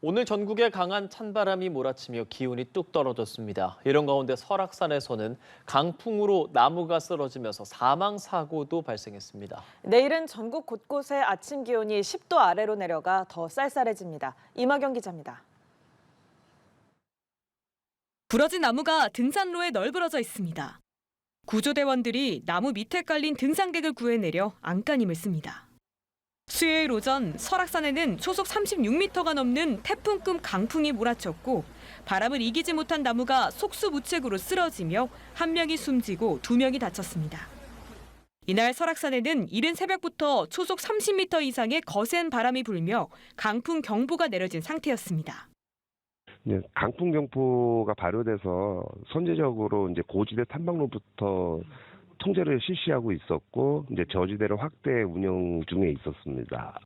오늘 전국에 강한 찬바람이 몰아치며 기온이 뚝 떨어졌습니다. 이런 가운데 설악산에서는 강풍으로 나무가 쓰러지면서 사망 사고도 발생했습니다. 내일은 전국 곳곳에 아침 기온이 10도 아래로 내려가 더 쌀쌀해집니다. 이마경 기자입니다. 부러진 나무가 등산로에 널브러져 있습니다. 구조대원들이 나무 밑에 깔린 등산객을 구해내려 안간힘을 씁니다. 수요일 오전 설악산에는 초속 36m가 넘는 태풍급 강풍이 몰아쳤고 바람을 이기지 못한 나무가 속수무책으로 쓰러지며 한 명이 숨지고 두 명이 다쳤습니다. 이날 설악산에는 이른 새벽부터 초속 30m 이상의 거센 바람이 불며 강풍 경보가 내려진 상태였습니다. 강풍 경보가 발효돼서 선제적으로 고지대 탐방로부터 통제를 실시하고 있었고 저지대를 확대 운영 중에 있었습니다.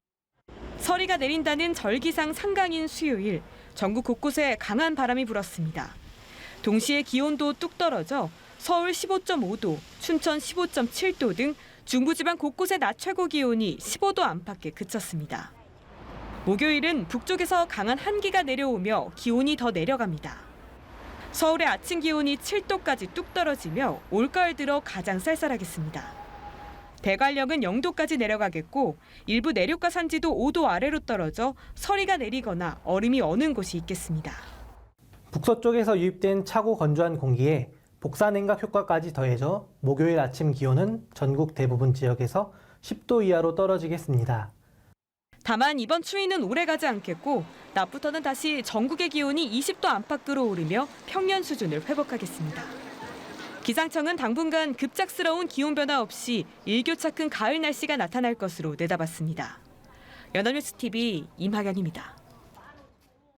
서리가 내린다는 절기상 상강인 수요일, 전국 곳곳에 강한 바람이 불었습니다. 동시에 기온도 뚝 떨어져 서울 15.5도, 춘천 15.7도 등 중부지방 곳곳의 낮 최고 기온이 15도 안팎에 그쳤습니다. 목요일은 북쪽에서 강한 한기가 내려오며 기온이 더 내려갑니다. 서울의 아침 기온이 7도까지 뚝 떨어지며 올가을 들어 가장 쌀쌀하겠습니다. 대관령은 0도까지 내려가겠고 일부 내륙과 산지도 5도 아래로 떨어져 서리가 내리거나 얼음이 어는 곳이 있겠습니다. 북서쪽에서 유입된 차고 건조한 공기에 복사냉각 효과까지 더해져 목요일 아침 기온은 전국 대부분 지역에서 10도 이하로 떨어지겠습니다. 다만 이번 추위는 오래가지 않겠고 낮부터는 다시 전국의 기온이 20도 안팎 끌어오르며 평년 수준을 회복하겠습니다. 기상청은 당분간 급작스러운 기온 변화 없이 일교차 큰 가을 날씨가 나타날 것으로 내다봤습니다. 연합뉴스 TV 임하경입니다.